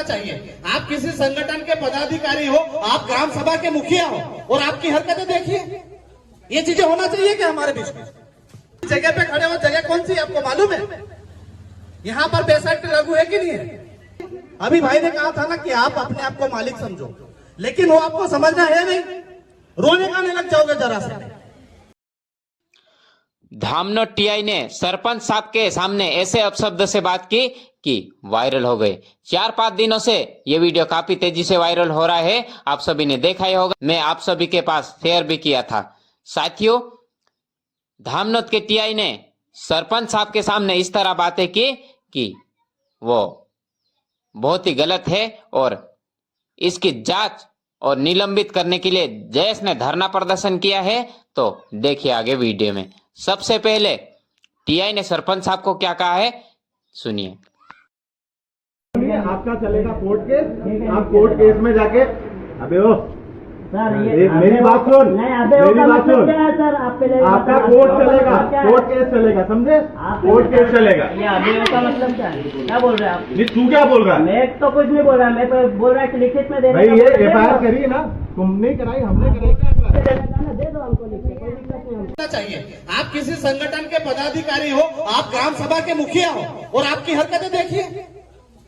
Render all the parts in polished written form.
चाहिए। आप किसी संगठन के पदाधिकारी हो, आप ग्राम सभा के मुखिया हो और आपकी हरकतें देखिए, ये चीजें होना चाहिए क्या हमारे बीच में? जगह पे खड़े हो, जगह कौन सी आपको मालूम है? यहाँ पर 62 लागू है कि नहीं है? अभी भाई ने कहा था ना कि आप अपने आप को मालिक समझो, लेकिन वो आपको समझना है नहीं, रोने गाने लग जाओगे जरा से। धामनोद टीआई ने सरपंच साहब के सामने ऐसे अपशब्द से बात की कि वायरल हो गए। 4-5 दिनों से ये वीडियो काफी तेजी से वायरल हो रहा है, आप सभी ने देखा ही होगा। मैं आप सभी के पास शेयर भी किया था। साथियों, धामनोद के टीआई ने सरपंच साहब के सामने इस तरह बातें की कि वो बहुत ही गलत है और इसकी जांच और निलंबित करने के लिए जयेश ने धरना प्रदर्शन किया है। तो देखिए आगे वीडियो में। सबसे पहले टीआई ने सरपंच साहब को क्या कहा है, सुनिए। आपका चलेगा कोर्ट केस, आप कोर्ट केस में जाके अबे ओ सर मेरी बात सुन, मेरी बात सुन, सर आपका कोर्ट चलेगा, कोर्ट केस चलेगा, समझे? कोर्ट केस चलेगा। ये अभी का मतलब क्या बोल रहे हैं आप? नहीं, तू क्या बोल रहा है? मैं तो कुछ नहीं बोल रहा, मैं तो बोल रहा है कि लिखित में दे भाई ये एफआईआर करिए ना, तुमने कराई, हमने कराई, दे दो हमको लिख के, कोई दिक्कत नहीं हमको। चाहिए। आप किसी संगठन के पदाधिकारी हो, आप ग्राम सभा के मुखिया हो और आपकी हरकतें देखिए,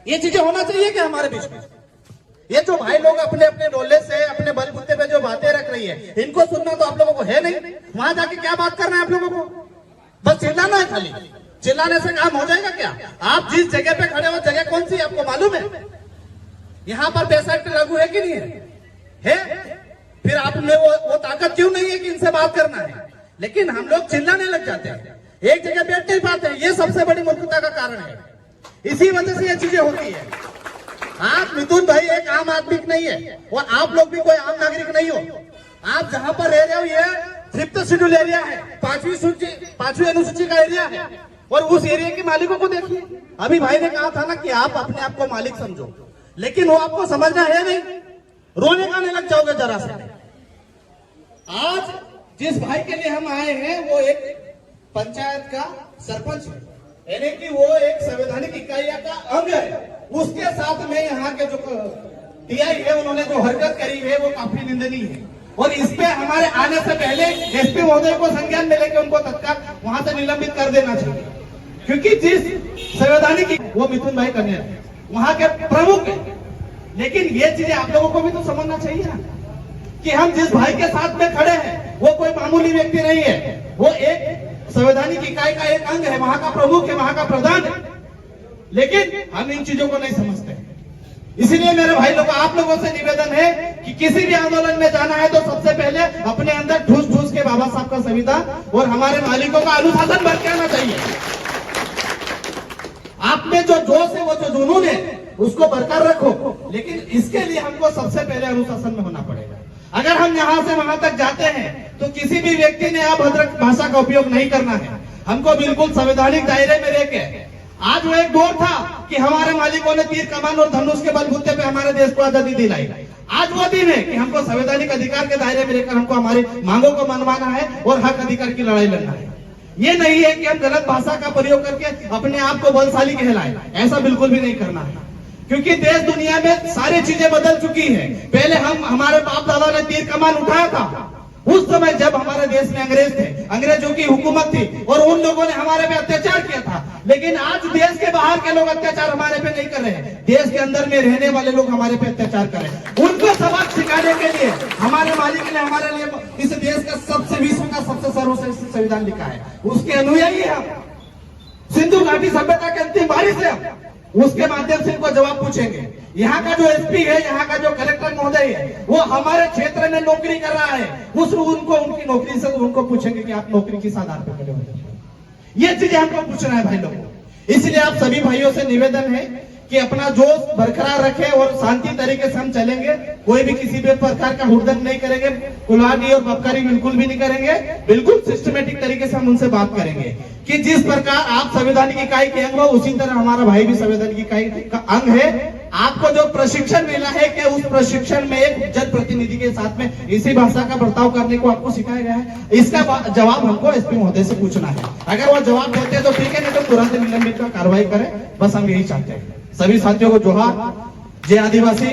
ये चीजें होना चाहिए क्या हमारे बीच में? ये जो भाई लोग अपने अपने डोले से, अपने बलबूते पे जो बातें रख रही है, इनको सुनना तो आप लोगों को है नहीं। वहां जाके क्या बात करना है आप लोगों को? बस चिल्लाना है खाली। चिल्लाने से काम हो जाएगा क्या? आप जिस जगह पे खड़े हो, जगह कौन सी आपको मालूम है? यहाँ पर 62 लागू है कि नहीं है? फिर आप में वो ताकत क्यों नहीं है कि इनसे बात करना है? लेकिन हम लोग चिल्लाने लग जाते हैं, एक जगह बैठ नहीं पाते हैं। ये सबसे बड़ी मूर्खता का कारण है। इसी वजह से ये चीजें होती है। आप मिथुन भाई एक आम आदमी नहीं है और आप लोग भी कोई आम नागरिक नहीं हो। आप जहां पर रह रहे हो ये 5th शेड्यूल एरिया है, 5वीं अनुसूची का एरिया है और उस एरिया के मालिकों को देखिए। अभी भाई ने कहा था ना कि आप अपने आप को मालिक समझो, लेकिन वो आपको समझना है नहीं, रोने गाने लग जाओगे जरा से। आज जिस भाई के लिए हम आए हैं वो एक पंचायत का सरपंच है, यानी कि वो एक संवैधानिक इकाई का अंग है। उसके साथ में यहाँ के जो टीआई है उन्होंने जो हरकत करी है वो काफी निंदनीय है और इस पे हमारे आने से पहले एसपी महोदय को संज्ञान में लेकर उनको तत्काल वहां से निलंबित कर देना चाहिए, क्योंकि जिस संवैधानिक वो मिथुन भाई कन्या वहां के प्रमुख है। लेकिन ये चीजें आप लोगों को भी तो समझना चाहिए ना कि हम जिस भाई के साथ में खड़े हैं वो कोई मामूली व्यक्ति नहीं है, वो एक संवैधानिक इकाई का एक अंग है, वहां का प्रमुख है, वहां का प्रधान है। लेकिन हम इन चीजों को नहीं समझते। इसीलिए मेरे भाई लोगों, आप लोगों से निवेदन है कि किसी भी आंदोलन में जाना है तो सबसे पहले अपने अंदर ठूस ठूस के बाबा साहब का संविधान और हमारे मालिकों का अनुशासन भर के आना चाहिए। आप में जो जोश है, वो जो जुनून है, उसको बरकरार रखो। लेकिन इसके लिए हमको सबसे पहले अनुशासन में होना पड़ेगा। अगर हम यहाँ से वहां तक जाते हैं तो किसी भी व्यक्ति ने अभद्र भाषा का उपयोग नहीं करना है। हमको बिल्कुल संवैधानिक दायरे में रहकर, आज वो एक दौर था कि हमारे मालिकों ने तीर कमान और धनुष के बलबूते पे हमारे देश को आजादी दिलाई। आज वो दिन है कि हमको संवैधानिक अधिकार के दायरे में रहकर हमको हमारी मांगों को मनवाना है और हक अधिकार की लड़ाई लड़ना है। ये नहीं है कि हम गलत भाषा का प्रयोग करके अपने आप को बलशाली कहलाए, ऐसा बिल्कुल भी नहीं करना है। क्योंकि देश दुनिया में सारी चीजें बदल चुकी है। पहले हमारे बाप दादा ने तीर कमान उठाया था उस समय जब हमारे देश में अंग्रेज थे, अंग्रेजों की हुकूमत थी और उन लोगों ने हमारे पे अत्याचार किया था। लेकिन आज देश के बाहर के लोग अत्याचार हमारे पे नहीं कर रहे हैं, देश के अंदर में रहने वाले लोग हमारे पे अत्याचार कर रहे हैं। उनको सबक सिखाने के लिए हमारे मालिक ने हमारे लिए इस देश का सबसे, विश्व का सबसे सर्वश्रेष्ठ संविधान लिखा है। उसके अनुयायी हम, सिंधु घाटी सभ्यता के अंतिम वारिस है। उसके माध्यम से इनको जवाब पूछेंगे। यहाँ का जो एसपी है, यहाँ का जो कलेक्टर महोदय है, वो हमारे क्षेत्र में नौकरी कर रहा है। उनको उनकी नौकरी से उनको पूछेंगे कि आप नौकरी किस आधार पर करे हो। ये चीजें हमको पूछना है भाई लोगों। इसलिए आप सभी भाइयों से निवेदन है कि अपना जोश बरकरार रखें और शांति तरीके से हम चलेंगे। कोई भी किसी भी प्रकार का हुड़दंग नहीं करेंगे, कुल्हाड़ी और बबकारी बिल्कुल भी नहीं करेंगे। बिल्कुल सिस्टमेटिक तरीके से हम उनसे बात करेंगे कि जिस प्रकार आप संवैधानिक इकाई के अंग हो, उसी तरह हमारा भाई भी संवैधानिक इकाई का अंग है। आपको जो प्रशिक्षण मिला है कि उस प्रशिक्षण में एक जनप्रतिनिधि के साथ में इसी भाषा का बर्ताव करने को आपको सिखाया गया है। इसका जवाब हमको एसपी महोदय से पूछना है। अगर वो जवाब देते हैं तो ठीक है, नहीं तो तुरंत निलंबित का कार्रवाई करें। बस हम यही चाहते हैं। सभी साथियों को जोहार। जे आदिवासी